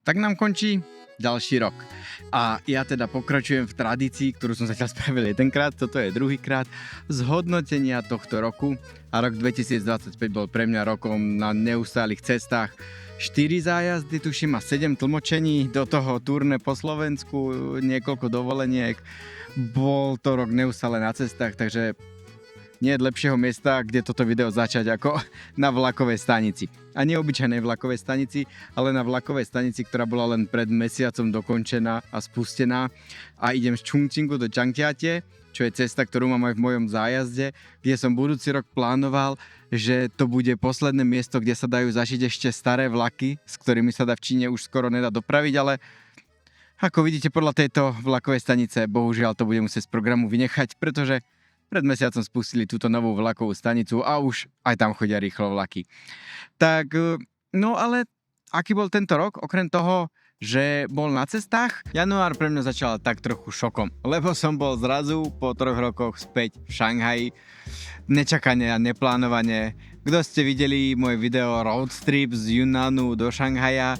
Tak nám končí ďalší rok. A ja teda pokračujem v tradícii, ktorú som zatiaľ spravil jedenkrát, toto je druhýkrát, zhodnotenia tohto roku. A rok 2025 bol pre mňa rokom na neustálych cestách. 4 zájazdy, tuším, a 7 tlmočení, do toho turné po Slovensku, niekoľko dovoleniek. Bol to rok neustále na cestách, takže nie je lepšieho miesta, kde toto video začať ako na vlakovej stanici. A nie obyčajnej vlakovej stanici, ale na vlakovej stanici, ktorá bola len pred mesiacom dokončená a spustená. A idem z Chungchingu do Zhangjiajie, čo je cesta, ktorú mám aj v mojom zájazde, kde som budúci rok plánoval, že to bude posledné miesto, kde sa dajú zažiť ešte staré vlaky, s ktorými sa dá v Číne už skoro nedá dopraviť, ale ako vidíte podľa tejto vlakovej stanice, bohužiaľ to budem musieť z programu vynechať, pretože pred mesiacom spustili túto novú vlakovú stanicu a už aj tam chodia rýchlo vlaky. Tak, no ale aký bol tento rok? Okrem toho, že bol na cestách, január pre mňa začal tak trochu šokom, lebo som bol zrazu po 3 rokoch späť v Šanghaji. Nečakane a neplánovane. Kto ste videli moje video Road Trip z Yunnanu do Šanghaja,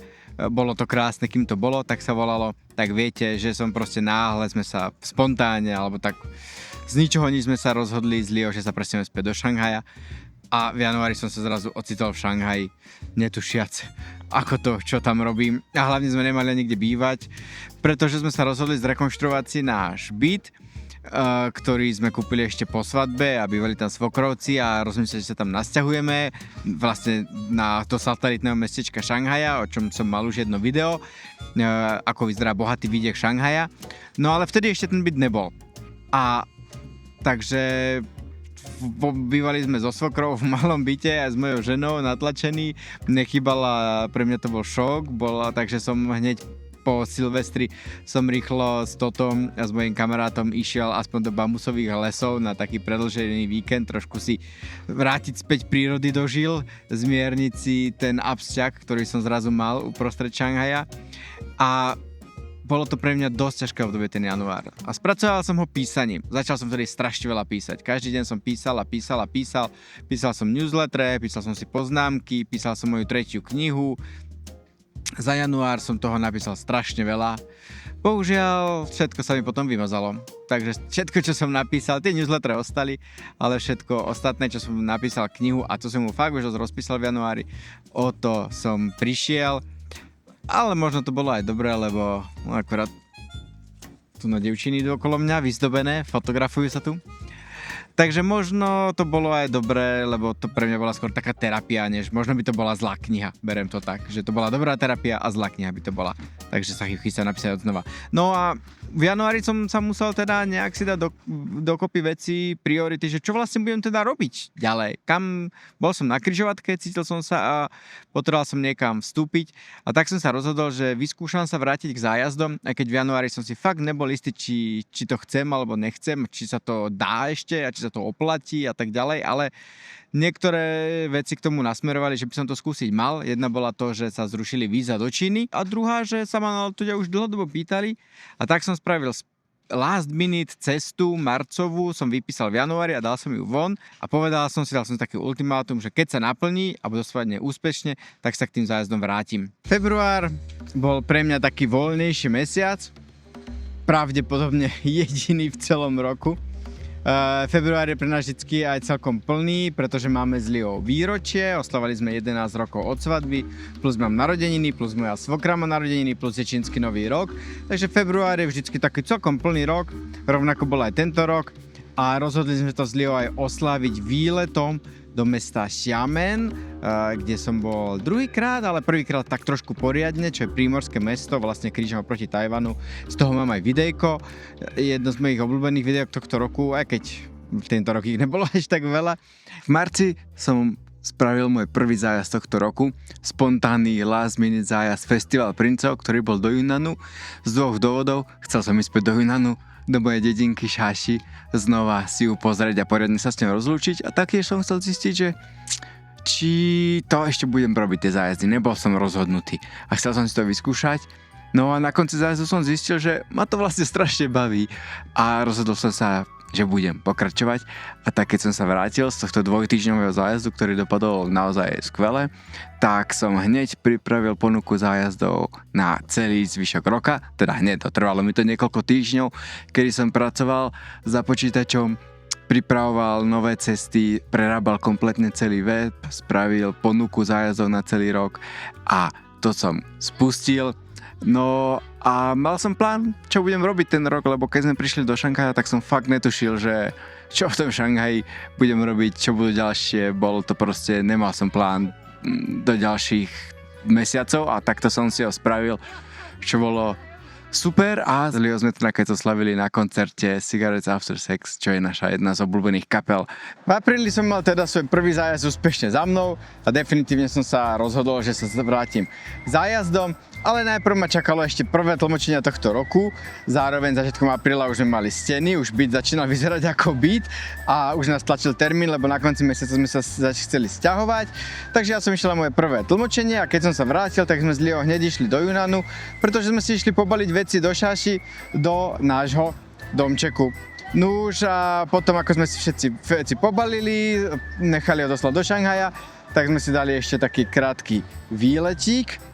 bolo to krásne, kým to bolo, tak sa volalo, tak viete, že som proste náhle sme sa spontánne, alebo tak z ničoho nič sme sa rozhodli z Lio, že sa presneme späť do Šanghaja a v januári som sa zrazu ocitol v Šanghaji, netušiac ako to, čo tam robím a hlavne sme nemali nikde bývať, pretože sme sa rozhodli zrekonštruovať si náš byt, ktorý sme kúpili ešte po svadbe a bývali tam svokrovci a rozmysleli, že sa tam nasťahujeme vlastne na to satelitného mestečka Šanghaja, o čom som mal už jedno video, ako vyzerá bohatý vidiek Šanghaja. No ale vtedy ešte ten byt nebol. A takže bývali sme so svokrou v malom byte a s mojou ženou natlačený. Nechýbala, pre mňa to bol šok, takže som hneď po Silvestri som rýchlo s Totom a s mojím kamarátom išiel aspoň do bambusových lesov na taký predĺžený víkend, trošku si vrátiť späť prírody do žil, zmierniť si ten absťah, ktorý som zrazu mal uprostred Šanghaja. A bolo to pre mňa dosť ťažké obdobie ten január. A spracoval som ho písaním. Začal som vtedy strašne veľa písať. Každý deň som písal. Písal som newsletter, písal som si poznámky, písal som moju 3. knihu. Za január som toho napísal strašne veľa. Bohužiaľ, všetko sa mi potom vymazalo. Takže všetko, čo som napísal, tie newslettery ostali, ale všetko ostatné, čo som napísal knihu a to som mu fakt už rozpísal v januári, o to som prišiel. Ale možno to bolo aj dobré, lebo akorát tu na dievčiny idú okolo mňa, vyzdobené, fotografujú sa tu. Takže možno to bolo aj dobré, lebo to pre mňa bola skôr taká terapia, než možno by to bola zlá kniha. Berem to tak, že to bola dobrá terapia a zlá kniha by to bola. Takže sa chystám napísať odznova. No a v januári som sa musel teda nejak si dať dokopy veci, priority, že čo vlastne budem teda robiť ďalej. Bol som na križovatke, cítil som sa a potreboval som niekam vstúpiť a tak som sa rozhodol, že vyskúšam sa vrátiť k zájazdom, aj keď v januári som si fakt nebol istý, či to chcem alebo nechcem, či sa to dá ešte a či sa to oplatí a tak ďalej, ale niektoré veci k tomu nasmerovali, že by som to skúsiť mal. Jedna bola to, že sa zrušili víza do Číny a druhá, že sa ma na to už dlhodobo pýtali a tak som spravil last minute cestu marcovú, som vypísal v januári a dal som ju von a dal som si taký ultimátum, že keď sa naplní a budú spadne úspešne, tak sa k tým zájazdom vrátim. Február bol pre mňa taký voľnejší mesiac, pravdepodobne jediný v celom roku. Február je pre nás vždycky aj celkom plný, pretože máme s Liou výročie, oslavali sme 11 rokov od svadby, plus mám narodeniny, plus moja svokra má narodeniny, plus je čínsky nový rok, takže február je vždycky taký celkom plný rok, rovnako bol aj tento rok a rozhodli sme to s Liou aj oslaviť výletom do mesta Xiamen, kde som bol druhýkrát, ale prvýkrát tak trošku poriadne, čo je prímorské mesto, vlastne krížom oproti Tajvanu. Z toho mám aj videjko, jedno z mojich obľúbených videok tohto roku, aj keď tento rok ich nebolo až tak veľa. V marci som spravil môj prvý zájazd tohto roku, spontánny last minute zájazd Festival princov, ktorý bol do Yunnanu. Z 2 dôvodov, chcel som ísť späť do Yunnanu, do mojej dedinky Shashi, znova si ju pozrieť a poriadne sa s ňou rozlúčiť a taktiež som chcel zistiť, že či to ešte budem robiť tie zájazdy, nebol som rozhodnutý a chcel som si to vyskúšať. No a na konci zájazdu som zistil, že ma to vlastne strašne baví a rozhodol som sa že budem pokračovať. A tak keď som sa vrátil z tohto dvojtýždňového zájazdu, ktorý dopadol naozaj skvele, tak som hneď pripravil ponuku zájazdov na celý zvyšok roka, teda hneď, trvalo mi to niekoľko týždňov, kedy som pracoval za počítačom, pripravoval nové cesty, prerábal kompletne celý web, spravil ponuku zájazdov na celý rok a to som spustil. No a mal som plán, čo budem robiť ten rok, lebo keď sme prišli do Šanghaja, tak som fakt netušil, že čo v tom Šanghaji budem robiť, čo budú ďalšie, bolo to proste, nemal som plán do ďalších mesiacov a takto som si ho spravil, čo bolo super a z Leo sme to nakoniec oslavili na koncerte Cigarettes After Sex, čo je naša jedna z obľúbených kapel. V apríli som mal teda svoj prvý zájazd úspešne za mnou a definitívne som sa rozhodol, že sa vrátim zájazdom, ale najprv ma čakalo ešte prvé tlmočenia tohto roku. Zároveň začiatkom apríla už sme mali steny, už byt začínal vyzerať ako byt a už nás tlačil termín, lebo na konci mesiaca sme sa chceli sťahovať. Takže ja som išiel na moje prvé tlmočenie a keď som sa vrátil, tak sme z Leo hneď išli do Yunnanu, pretože sme si išli pobaliť veci do šaši, do nášho domčeku. Nuž a potom ako sme si všetci veci pobalili, nechali ho doslať do Šanghaja, tak sme si dali ešte taký krátky výletík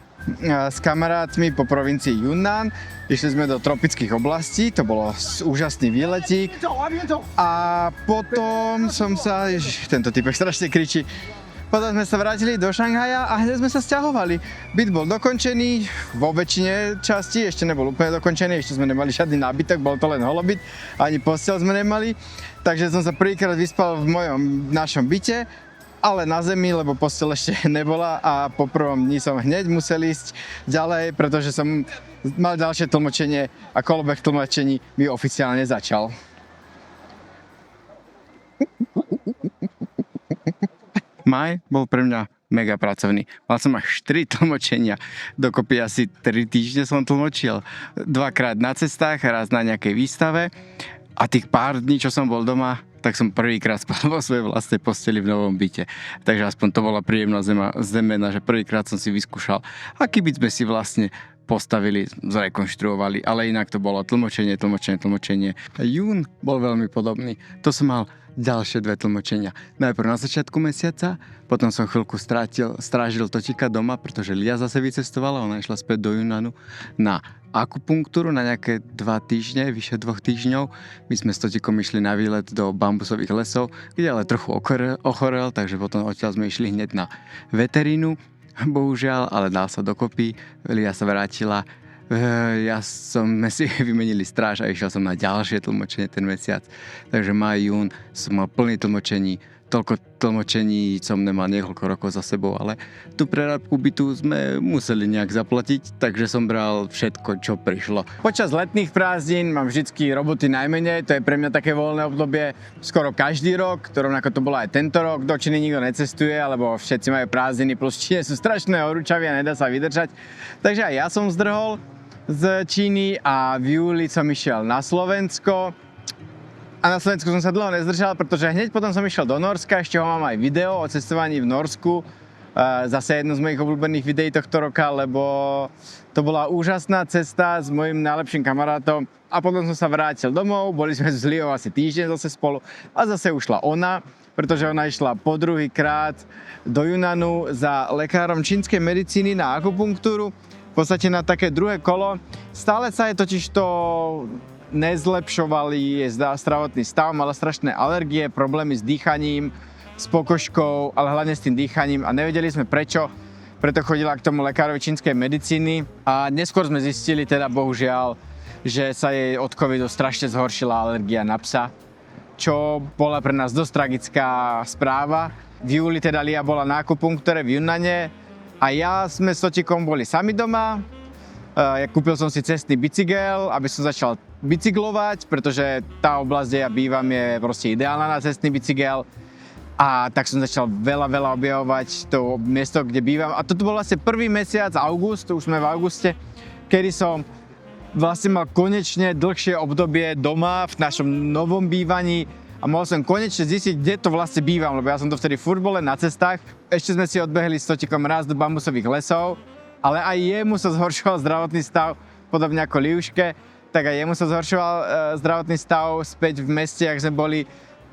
s kamarátmi po provincii Yunnan. Išli sme do tropických oblastí, to bolo úžasný výletík. A potom som sa, tento typek strašne kričí, potom sme sa vrátili do Šanghaja a hneď sme sa sťahovali. Byt bol dokončený, vo väčšine časti, ešte nebol úplne dokončený, ešte sme nemali žiadny nábytok, bol to len holobyt, ani posteľ sme nemali. Takže som sa prvýkrát vyspal v našom byte, ale na zemi, lebo posteľ ešte nebola a po prvom dni som hneď musel ísť ďalej, pretože som mal ďalšie tlmočenie a kolobeh tlmočení mi oficiálne začal. Maj bol pre mňa mega pracovný. Mal som až 4 tlmočenia, dokopy asi 3 týždne som tlmočil. 2-krát na cestách, raz na nejakej výstave a tých pár dní, čo som bol doma, tak som prvýkrát spal vo svojej vlastnej posteli v novom byte. Takže aspoň to bola príjemná zemena, že prvýkrát som si vyskúšal, aký byt sme si vlastne postavili, zrekonštruovali, ale inak to bolo tlmočenie. Jún bol veľmi podobný. To som mal ďalšie 2 tlmočenia. Najprv na začiatku mesiaca, potom som chvíľku strážil Totika doma, pretože Lia zase vycestovala, ona išla späť do Yunnanu na akupunktúru na nejaké 2 týždne, vyše 2 týždňov. My sme s Totikom išli na výlet do bambusových lesov, kde ale trochu ochorel, takže potom odtiaľ sme išli hneď na veterínu, bohužiaľ, ale dal sa dokopy, Lia sa vrátila. Sme si vymenili stráž a išiel som na ďalšie tlmočenie ten mesiac. Takže maj, jún som mal plný tlmočení. Toľko tlmočení som nemal niekoľko rokov za sebou, ale tú prerábku bytu sme museli nejak zaplatiť, takže som bral všetko, čo prišlo. Počas letných prázdnin mám vždycky roboty najmenej, to je pre mňa také voľné obdobie skoro každý rok, to rovnako to bolo aj tento rok, do Číny nikto necestuje, alebo všetci majú prázdniny, plus Číne sú strašné horúčavy a nedá sa vydržať. Takže aj ja som zdrhol z Číny a v júli som išiel na Slovensko. A na Slovensku som sa dlho nezdržal, pretože hneď potom som išiel do Norska, ešte ho mám aj video o cestovaní v Norsku. Zase jedno z mojich obľúbených videí tohto roka, lebo to bola úžasná cesta s mojim najlepším kamarátom. A potom som sa vrátil domov, boli sme s Liou asi týždeň zase spolu a zase ušla ona, pretože ona išla po druhýkrát do Yunnanu za lekárom čínskej medicíny na akupunktúru. V podstate na také druhé kolo. Stále sa je totižto nezlepšoval jej zdravotný stav, mala strašné alergie, problémy s dýchaním, s pokožkou, ale hlavne s tým dýchaním a nevedeli sme prečo. Preto chodila k tomu lekárovi čínskej medicíny a neskôr sme zistili teda bohužiaľ, že sa jej od covidu strašne zhoršila alergia na psa, čo bola pre nás dosť tragická správa. V júli teda Lia bola na akupunktúre v Yunnane a ja sme s Totikom boli sami doma. Kúpil som si cestný bicykel, aby som začal bicyklovať, pretože tá oblasť, kde ja bývam, je proste ideálna na cestný bicykel. A tak som začal veľa objavovať to miesto, kde bývam. A toto bol vlastne prvý mesiac, august, už sme v auguste, kedy som vlastne mal konečne dlhšie obdobie doma v našom novom bývaní a mohol som konečne zistiť, kde to vlastne bývam, lebo ja som to vtedy furt bol len na cestách. Ešte sme si odbehli s Totikom raz do bambusových lesov, ale aj jemu sa zhoršoval zdravotný stav, podobne ako Liuške. tak aj jemu sa zhoršoval zdravotný stav späť v meste, ak sme boli,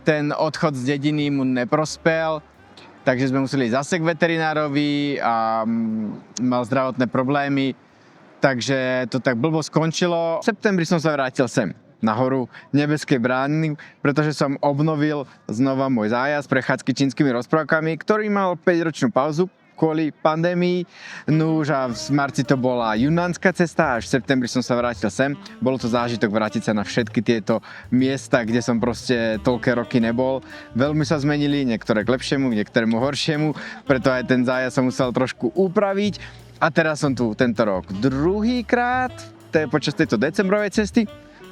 ten odchod z dediny mu neprospel, takže sme museli ísť zase k veterinárovi a mal zdravotné problémy, takže to tak blbo skončilo. V septembri som sa vrátil sem nahoru Nebeskej brány, pretože som obnovil znova môj zájazd prechádzky čínskymi rozprávkami, ktorý mal 5-ročnú pauzu kvôli pandémii. Nuž a v marci to bola Junnánska cesta, až v septembri som sa vrátil sem. Bolo to zážitok vrátiť sa na všetky tieto miesta, kde som proste toľké roky nebol. Veľmi sa zmenili, niektoré k lepšiemu, niektorému horšiemu, preto aj ten zájazd som musel trošku upraviť. A teraz som tu tento rok druhýkrát, to je počas tejto decembrovej cesty.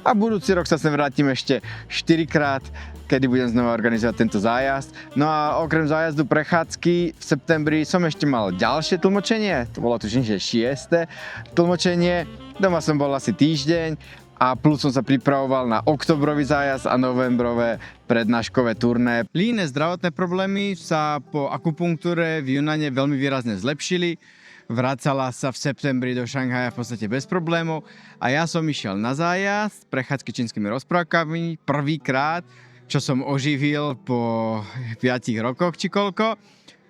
A budúci rok sa sem vrátim ešte 4-krát, kedy budem znova organizovať tento zájazd. No a okrem zájazdu prechádzky v septembri som ešte mal ďalšie tlmočenie, to bolo tuším, že 6. tlmočenie. Doma som bol asi týždeň a plus som sa pripravoval na oktobrový zájazd a novembrové prednáškové turné. Líne zdravotné problémy sa po akupunktúre v Junnane veľmi výrazne zlepšili. Vracala sa v septembri do Šanghaja v podstate bez problémov a ja som išiel na zájazd prechádzky čínskymi rozprávkami prvýkrát, čo som oživil po 5 rokoch či koľko.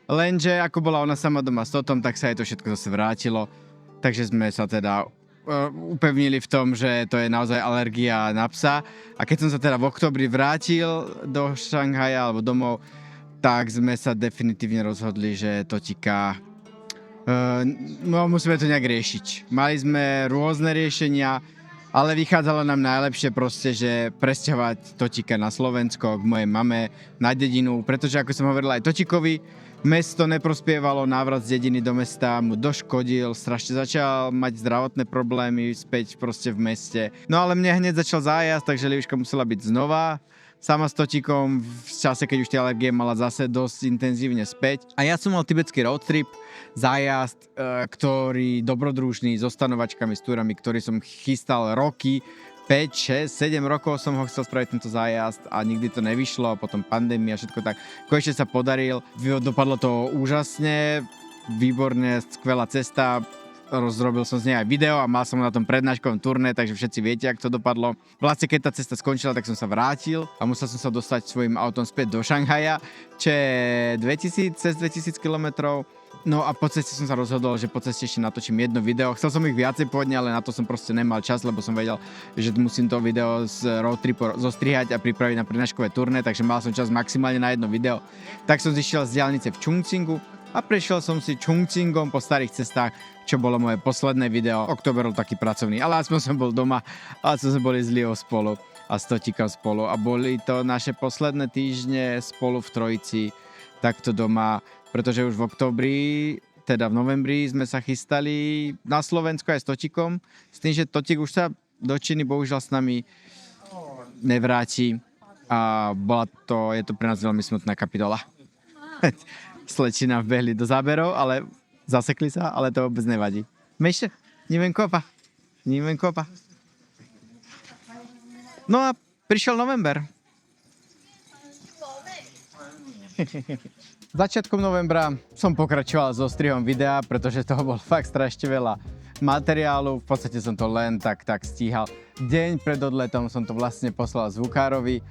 Lenže ako bola ona sama doma s Totom, tak sa jej to všetko zase vrátilo. Takže sme sa teda upevnili v tom, že to je naozaj alergia na psa. A keď som sa teda v októbri vrátil do Šanghaja alebo domov, tak sme sa definitívne rozhodli, že Totika musíme to nejak riešiť. Mali sme rôzne riešenia, ale vychádzalo nám najlepšie proste, že presťahovať Totika na Slovensko, k mojej mame, na dedinu, pretože ako som hovoril aj Totikovi, mesto neprospievalo, návrat z dediny do mesta mu doškodil, strašne začal mať zdravotné problémy späť proste v meste. No ale mne hneď začal zájazd, takže Liviška musela byť znova sama s Totikom v čase, keď už tie alergie mala zase dosť intenzívne späť. A ja som mal tibetský road trip, zájazd, ktorý dobrodružný, so stanovačkami, s túrami, ktorý som chystal roky, 5, 6, 7 rokov som ho chcel spraviť tento zájazd a nikdy to nevyšlo, potom pandémia, všetko tak. Konečne sa podaril, dopadlo to úžasne, výborne, skvelá cesta. Rozrobil som z nej aj video a mal som na tom prednáškovom turné, takže všetci viete, ako to dopadlo. Vlastne, keď tá cesta skončila, tak som sa vrátil a musel som sa dostať svojím autom späť do Šanghaja, čo je cez 2000 km. No a po ceste som sa rozhodol, že po ceste ešte natočím jedno video. Chcel som ich viacej pôvodne, ale na to som proste nemal čas, lebo som vedel, že musím to video z road tripu zostrihať a pripraviť na prednáškové turné, takže mal som čas maximálne na jedno video. Tak som zišiel z diaľnice v Chungcingu a prešiel som si Chungcingom po starých cestách, čo bolo moje posledné video. Október bol taký pracovný, ale aspoň som bol doma, ale sme boli s Liou spolu a s Totikom spolu a boli to naše posledné týždne spolu v trojici, takto doma, pretože už v októbri, teda v novembri sme sa chystali na Slovensko aj s Totikom, s tým, že Totik už sa do Číny bohužiaľ s nami nevráti a je to pre nás veľmi smutná kapitola. Slečina vbehli do záberov, ale zasekli sa, ale to vôbec nevadí. Mešte, niven kopa. No a prišiel november. Začiatkom novembra som pokračoval so strihom videa, pretože toho bol fakt strašne veľa materiálu. V podstate som to len tak stíhal. Deň pred odletom som to vlastne poslal zvukárovi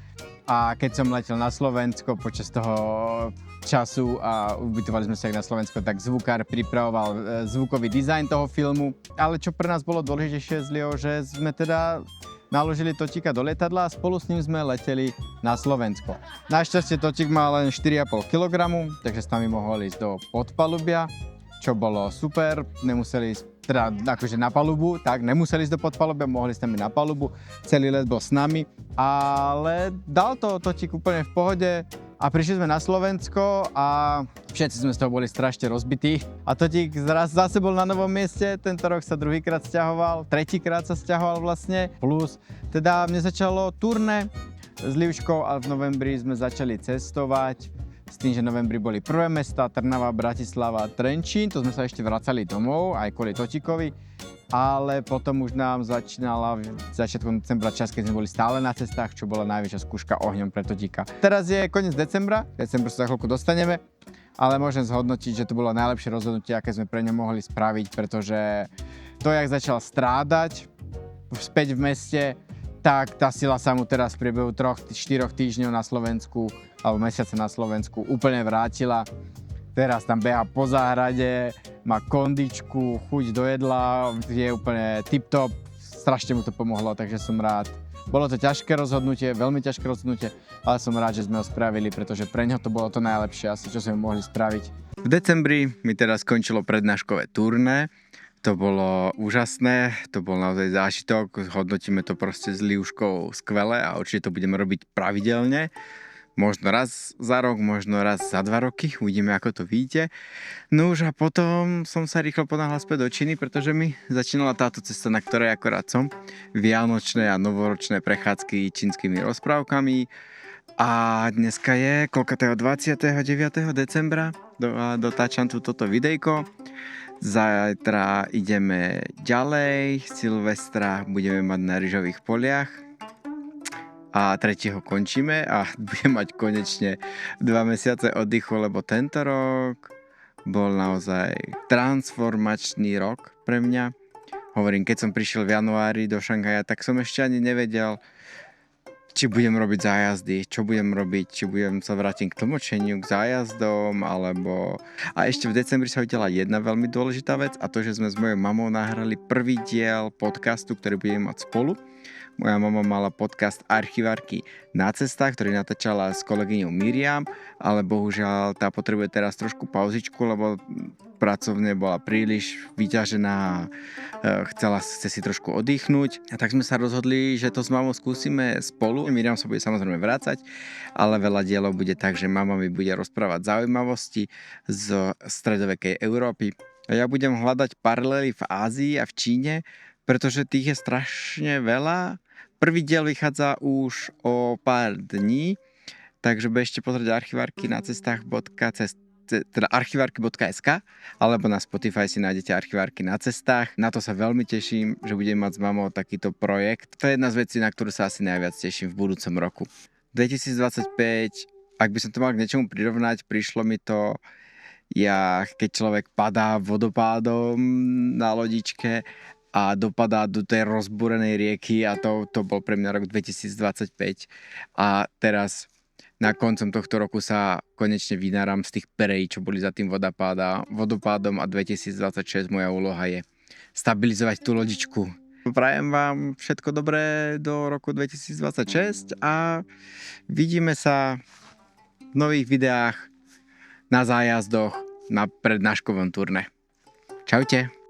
a keď som letel na Slovensko počas toho času a ubytovali sme sa aj na Slovensko, tak zvukár pripravoval zvukový dizajn toho filmu. Ale čo pre nás bolo dôležitejšie z Liou, že sme teda naložili Totika do lietadla a spolu s ním sme leteli na Slovensko. Našťastie Totik mal len 4,5 kg, takže s nami mohol ísť do podpalubia, čo bolo super. Nemuseli ísť teda akože na palubu, tak nemuseli ísť do podpalubia, mohli s nami na palubu. Celý let bol s nami, ale dal to Totik úplne v pohode. A prišli sme na Slovensko a všetci sme z toho boli strašne rozbití. A Totik zase bol na novom mieste, tento rok sa druhýkrát sťahoval, tretíkrát sa sťahoval vlastne. Plus, teda mne začalo turné s Livškou a v novembri sme začali cestovať. S tým, že v novembri boli prvé mesta, Trnava, Bratislava, Trenčín, to sme sa ešte vracali domov, aj kvôli Totikovi. Ale potom už nám začínala začiatkom decembra čas, keď sme boli stále na cestách, čo bola najväčšia skúška ohňom pre Totika. Teraz je koniec decembra, sa za chvíľku dostaneme, ale môžem zhodnotiť, že to bolo najlepšie rozhodnutie, aké sme pre ňo mohli spraviť, pretože to, jak začal strádať, späť v meste, tak tá sila sa mu teraz v priebehu 3-4 týždňov na Slovensku alebo mesiace na Slovensku úplne vrátila. Teraz tam beha po záhrade, má kondičku, chuť do jedla, je úplne tip-top, strašne mu to pomohlo, takže som rád. Bolo to ťažké rozhodnutie, veľmi ťažké rozhodnutie, ale som rád, že sme ho spravili, pretože pre ňo to bolo to najlepšie asi, čo sme mohli spraviť. V decembri mi teraz skončilo prednáškové turné. To bolo úžasné, to bol naozaj zážitok, hodnotíme to proste s Liuškou skvele a určite to budeme robiť pravidelne. Možno raz za rok, možno raz za 2 roky, uvidíme ako to vyjde. No už a potom som sa rýchlo ponáhľal späť do Číny, pretože mi začínala táto cesta, na ktorej akorát som. Vianočné a novoročné prechádzky čínskymi rozprávkami. A dneska je 29. decembra, dotáčam tu toto videjko. Zajtra ideme ďalej, Silvestra budeme mať na ryžových poliach a 3. končíme a budeme mať konečne 2 mesiace oddychu, lebo tento rok bol naozaj transformačný rok pre mňa. Hovorím, keď som prišiel v januári do Šanghaja, tak som ešte ani nevedel, či budem robiť zájazdy, čo budem robiť, či budem sa vrátiť k tlmočeniu, k zájazdom, alebo... A ešte v decembri sa udiala jedna veľmi dôležitá vec a to, že sme s mojou mamou nahrali prvý diel podcastu, ktorý budeme mať spolu. Moja mama mala podcast Archivárky na cestách, ktorý natáčala s kolegyňou Miriam, ale bohužiaľ tá potrebuje teraz trošku pauzičku, lebo pracovne bola príliš vyťažená, chce si trošku oddychnúť. A tak sme sa rozhodli, že to s mamou skúsime spolu. Miriam sa bude samozrejme vrácať, ale veľa dielov bude tak, že mama mi bude rozprávať zaujímavosti z stredovekej Európy. A ja budem hľadať paralely v Ázii a v Číne, pretože tých je strašne veľa. Prvý diel vychádza už o pár dní, takže bežte pozrieť archivárky na teda archivárky.sk alebo na Spotify si nájdete archivárky na cestách. Na to sa veľmi teším, že budem mať s mamou takýto projekt. To je jedna z vecí, na ktorú sa asi najviac teším v budúcom roku. 2025, ak by som to mal k niečomu prirovnať, prišlo mi to, keď človek padá vodopádom na lodičke a dopadá do tej rozbúrenej rieky a to bol pre mňa rok 2025 a teraz na koncom tohto roku sa konečne vynáram z tých perej, čo boli za tým vodopádom a 2026 moja úloha je stabilizovať tú lodičku. Prajem vám všetko dobré do roku 2026 a vidíme sa v nových videách na zájazdoch na prednáškovom turné. Čaute.